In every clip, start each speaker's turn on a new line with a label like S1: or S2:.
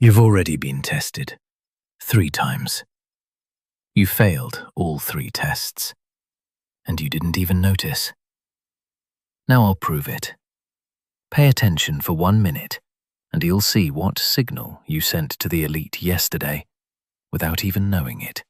S1: You've already been tested 3 times. You failed all 3 tests, and you didn't even notice. Now I'll prove it. Pay attention for 1 minute, and you'll see what signal you sent to the elite yesterday without even knowing it.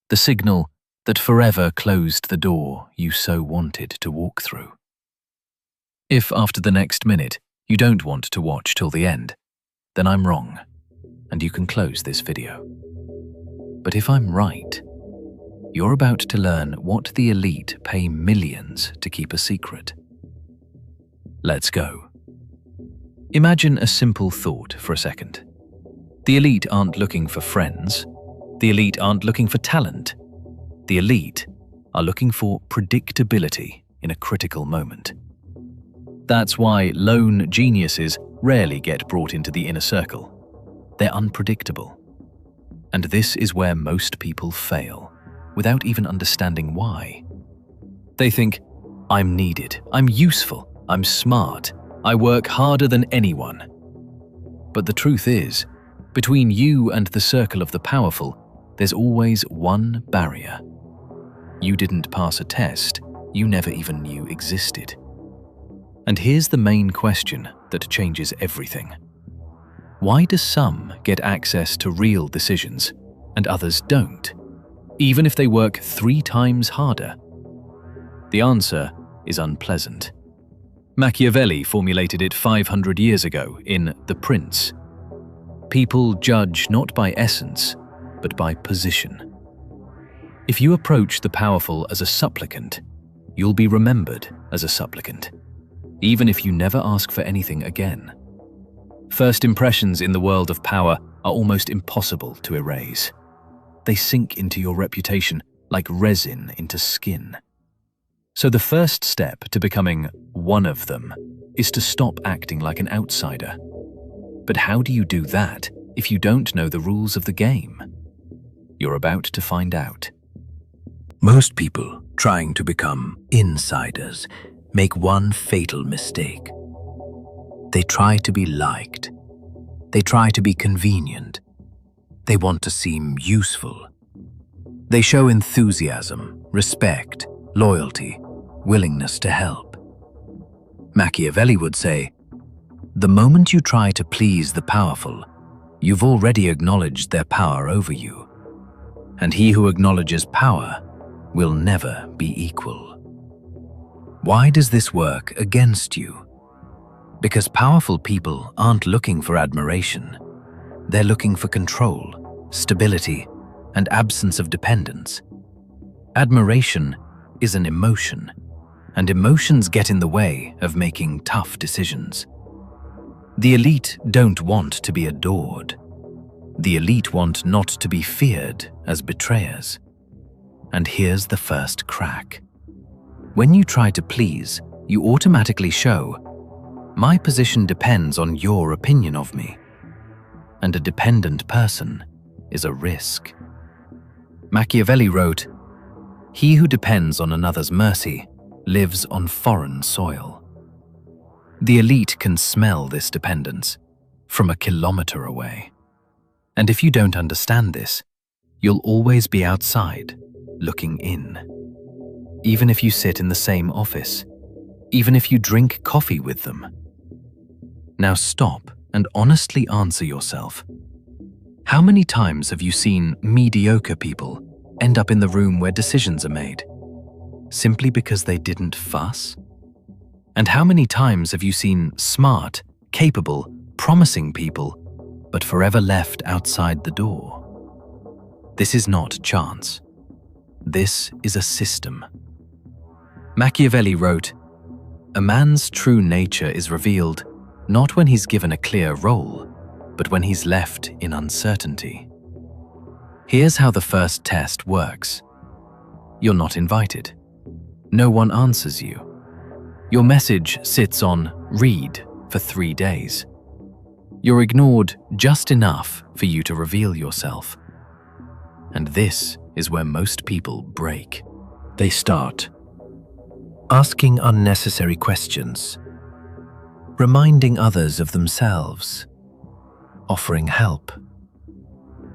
S1: The signal that forever closed the door you so wanted to walk through. If after the next minute you don't want to watch till the end, then I'm wrong, and you can close this video. But if I'm right, you're about to learn what the elite pay millions to keep a secret. Let's go. Imagine a simple thought for a second. The elite aren't looking for friends. The elite aren't looking for talent. The elite are looking for predictability in a critical moment. That's why lone geniuses rarely get brought into the inner circle. They're unpredictable. And this is where most people fail, without even understanding why. They think, I'm needed, I'm useful, I'm smart, I work harder than anyone. But the truth is, between you and the circle of the powerful, there's always one barrier. You didn't pass a test you never even knew existed. And here's the main question that changes everything. Why do some get access to real decisions and others don't, even if they work 3 times harder? The answer is unpleasant. Machiavelli formulated it 500 years ago in The Prince. People judge not by essence, but by position. If you approach the powerful as a supplicant, you'll be remembered as a supplicant, even if you never ask for anything again. First impressions in the world of power are almost impossible to erase. They sink into your reputation like resin into skin. So the first step to becoming one of them is to stop acting like an outsider. But how do you do that if you don't know the rules of the game? You're about to find out. Most people trying to become insiders make one fatal mistake. They try to be liked. They try to be convenient. They want to seem useful. They show enthusiasm, respect, loyalty, willingness to help. Machiavelli would say, the moment you try to please the powerful, you've already acknowledged their power over you. And he who acknowledges power will never be equal. Why does this work against you? Because powerful people aren't looking for admiration. They're looking for control, stability, and absence of dependence. Admiration is an emotion, and emotions get in the way of making tough decisions. The elite don't want to be adored. The elite want not to be feared as betrayers. And here's the first crack. When you try to please, you automatically show, my position depends on your opinion of me. And a dependent person is a risk. Machiavelli wrote, he who depends on another's mercy lives on foreign soil. The elite can smell this dependence from a kilometer away. And if you don't understand this, you'll always be outside, looking in. Even if you sit in the same office, even if you drink coffee with them. Now stop and honestly answer yourself. How many times have you seen mediocre people end up in the room where decisions are made, simply because they didn't fuss? And how many times have you seen smart, capable, promising people, but forever left outside the door? This is not chance. This is a system. Machiavelli wrote, a man's true nature is revealed not when he's given a clear role, but when he's left in uncertainty. Here's how the first test works. You're not invited. No one answers you. Your message sits on read for 3 days. You're ignored just enough for you to reveal yourself. And this is where most people break. They start asking unnecessary questions, reminding others of themselves, offering help,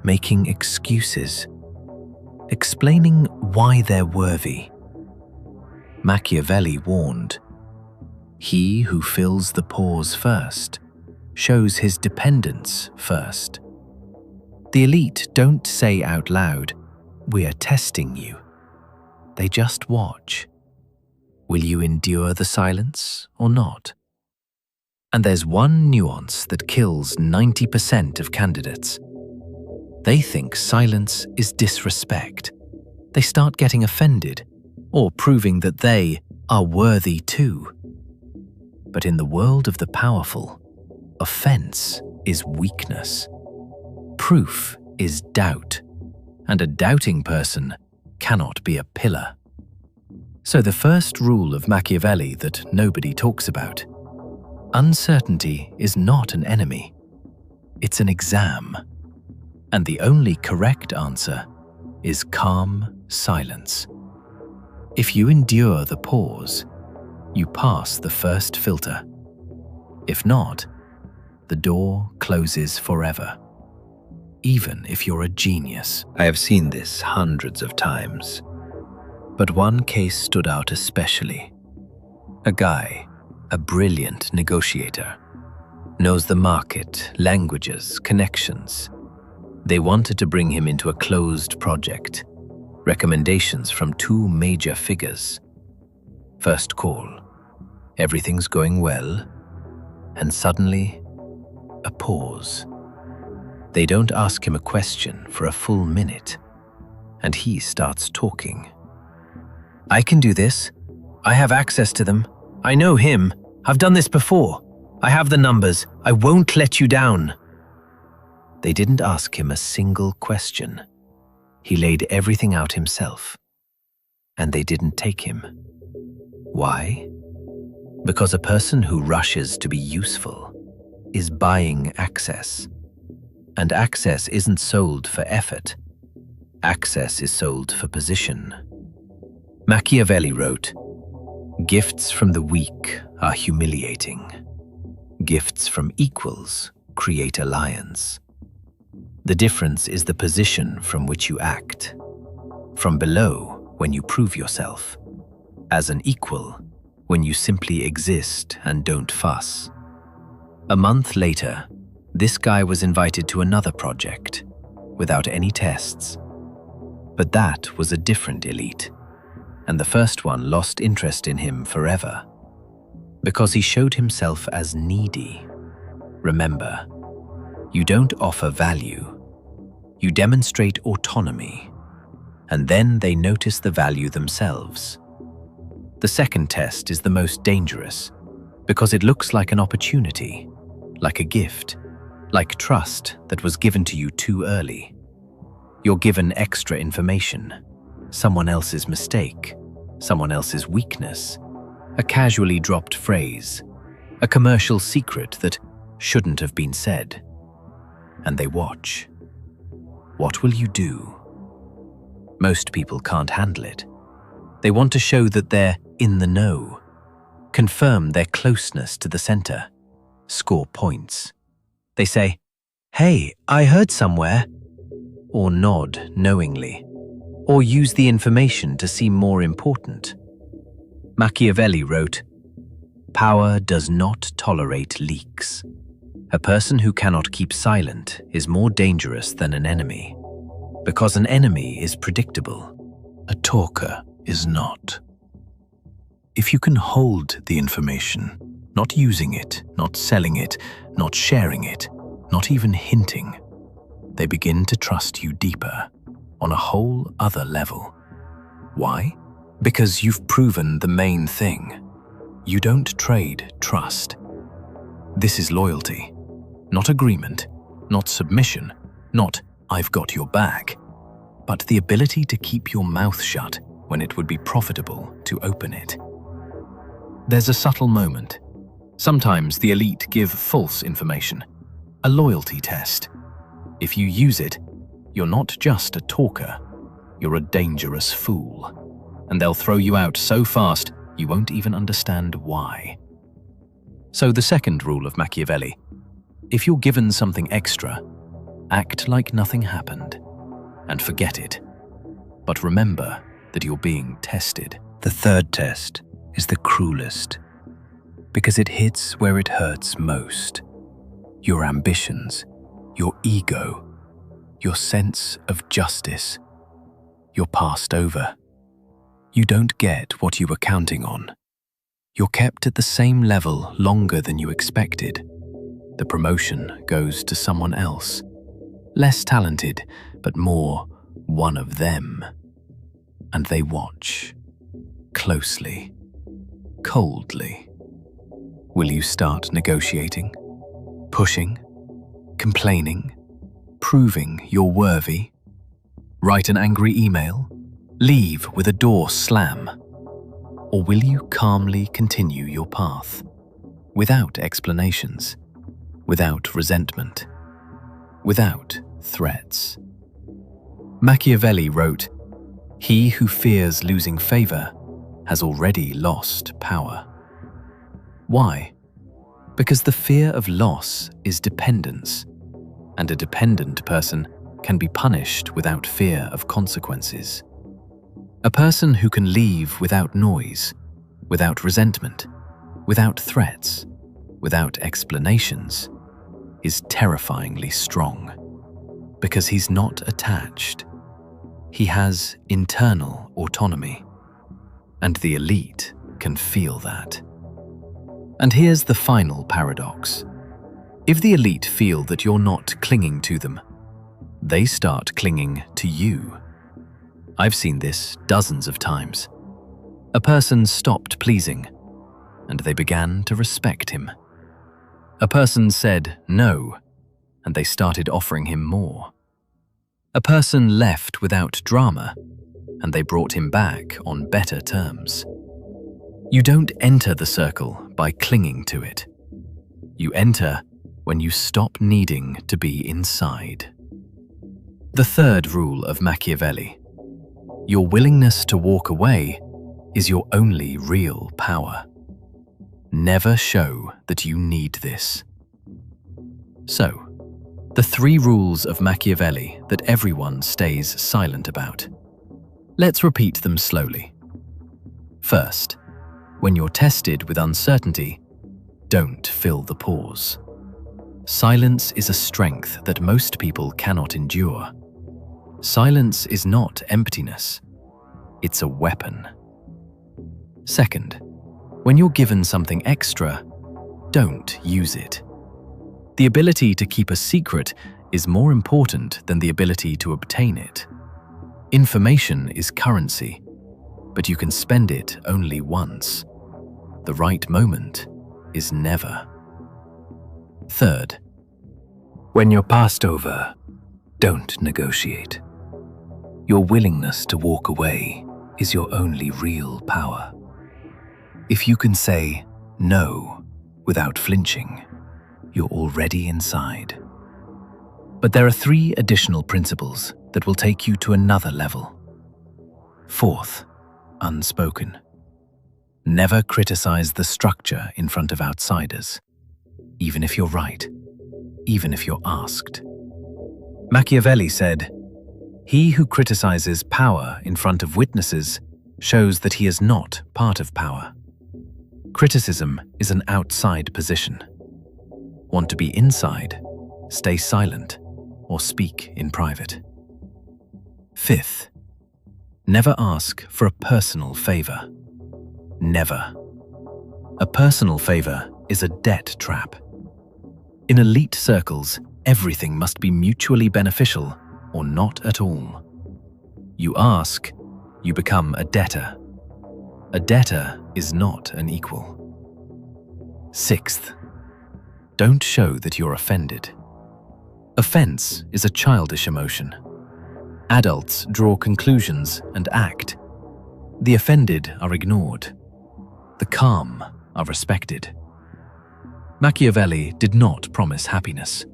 S1: making excuses, explaining why they're worthy. Machiavelli warned, "He who fills the pause first shows his dependence first." The elite don't say out loud, "We are testing you." They just watch. Will you endure the silence or not? And there's one nuance that kills 90% of candidates. They think silence is disrespect. They start getting offended or proving that they are worthy too. But in the world of the powerful, offense is weakness. Proof is doubt, and a doubting person cannot be a pillar. So the first rule of Machiavelli that nobody talks about: uncertainty is not an enemy, it's an exam. And the only correct answer is calm silence. If you endure the pause, you pass the first filter. If not, the door closes forever. Even if you're a genius. I have seen this hundreds of times. But one case stood out especially. A guy, a brilliant negotiator, knows the market, languages, connections. They wanted to bring him into a closed project. Recommendations from two major figures. First call. Everything's going well. And suddenly, a pause. They don't ask him a question for a full minute. And he starts talking. "I can do this. I have access to them. I know him. I've done this before. I have the numbers. I won't let you down." They didn't ask him a single question. He laid everything out himself. And they didn't take him. Why? Because a person who rushes to be useful is buying access. And access isn't sold for effort. Access is sold for position. Machiavelli wrote, "Gifts from the weak are humiliating. Gifts from equals create alliance. The difference is the position from which you act. From below, when you prove yourself. As an equal, when you simply exist and don't fuss." A month later, this guy was invited to another project, without any tests. But that was a different elite, and the first one lost interest in him forever. Because he showed himself as needy. Remember, you don't offer value. You demonstrate autonomy, and then they notice the value themselves. The second test is the most dangerous, because it looks like an opportunity, like a gift, like trust that was given to you too early. You're given extra information, someone else's mistake, someone else's weakness, a casually dropped phrase, a commercial secret that shouldn't have been said. And they watch. What will you do? Most people can't handle it. They want to show that they're in the know, confirm their closeness to the center, score points. They say, "Hey, I heard somewhere," or nod knowingly, or use the information to seem more important. Machiavelli wrote, "Power does not tolerate leaks. A person who cannot keep silent is more dangerous than an enemy, because an enemy is predictable. A talker is not. If you can hold the information, not using it, not selling it, not sharing it, not even hinting, they begin to trust you deeper, on a whole other level. Why? Because you've proven the main thing. You don't trade trust. This is loyalty, not agreement, not submission, not "I've got your back," but the ability to keep your mouth shut when it would be profitable to open it. There's a subtle moment. Sometimes the elite give false information, a loyalty test. If you use it, you're not just a talker, you're a dangerous fool, and they'll throw you out so fast you won't even understand why. So the second rule of Machiavelli: If you're given something extra, act like nothing happened and forget it. But remember that you're being tested. The third test is the cruelest, because it hits where it hurts most. Your ambitions, your ego, your sense of justice. You're passed over. You don't get what you were counting on. You're kept at the same level longer than you expected. The promotion goes to someone else, less talented, but more one of them. And they watch, closely, coldly. Will you start negotiating, pushing, complaining, proving you're worthy? Write an angry email? Leave with a door slam? Or will you calmly continue your path, without explanations, without resentment, without threats? Machiavelli wrote, "He who fears losing favor has already lost power." Why? Because the fear of loss is dependence, and a dependent person can be punished without fear of consequences. A person who can leave without noise, without resentment, without threats, without explanations, is terrifyingly strong, because he's not attached. He has internal autonomy, and the elite can feel that. And here's the final paradox. If the elite feel that you're not clinging to them, they start clinging to you. I've seen this dozens of times. A person stopped pleasing, and they began to respect him. A person said no, and they started offering him more. A person left without drama, and they brought him back on better terms. You don't enter the circle by clinging to it. You enter when you stop needing to be inside. The third rule of Machiavelli: your willingness to walk away is your only real power. Never show that you need this. So, the 3 rules of Machiavelli that everyone stays silent about. Let's repeat them slowly. First, when you're tested with uncertainty, don't fill the pause. Silence is a strength that most people cannot endure. Silence is not emptiness. It's a weapon. Second, when you're given something extra, don't use it. The ability to keep a secret is more important than the ability to obtain it. Information is currency, but you can spend it only once. The right moment is never. Third, when you're passed over, don't negotiate. Your willingness to walk away is your only real power. If you can say no without flinching, you're already inside. But there are 3 additional principles that will take you to another level. Fourth, unspoken. Never criticize the structure in front of outsiders, even if you're right, even if you're asked. Machiavelli said, "He who criticizes power in front of witnesses shows that he is not part of power." Criticism is an outside position. Want to be inside? Stay silent or speak in private. Fifth, never ask for a personal favor. Never. A personal favor is a debt trap. In elite circles, everything must be mutually beneficial or not at all. You ask, you become a debtor. A debtor is not an equal. Sixth, don't show that you're offended. Offense is a childish emotion. Adults draw conclusions and act. The offended are ignored. The calm are respected. Machiavelli did not promise happiness.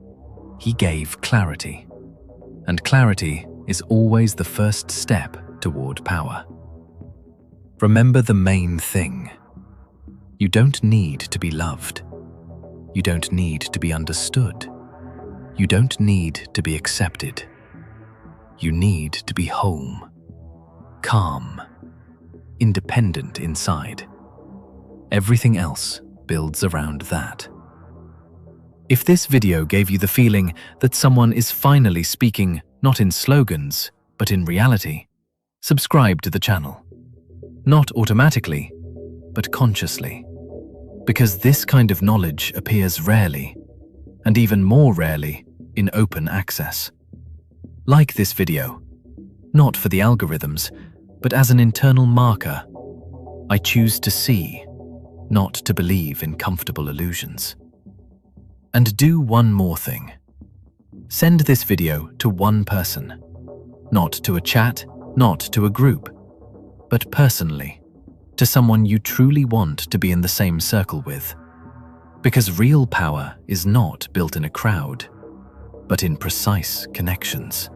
S1: He gave clarity. And clarity is always the first step toward power. Remember the main thing. You don't need to be loved. You don't need to be understood. You don't need to be accepted. You need to be home, calm, independent inside. Everything else builds around that. If this video gave you the feeling that someone is finally speaking not in slogans, but in reality, subscribe to the channel. Not automatically, but consciously. Because this kind of knowledge appears rarely, and even more rarely in open access. Like this video, not for the algorithms, but as an internal marker. I choose to see, not to believe in comfortable illusions. And do one more thing. Send this video to one person. Not to a chat, not to a group, but personally, to someone you truly want to be in the same circle with. Because real power is not built in a crowd, but in precise connections.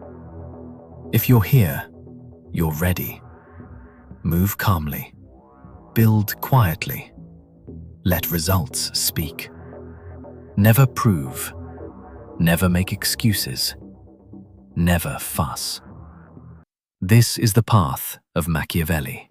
S1: If you're here, you're ready. Move calmly. Build quietly. Let results speak. Never prove. Never make excuses. Never fuss. This is the path of Machiavelli.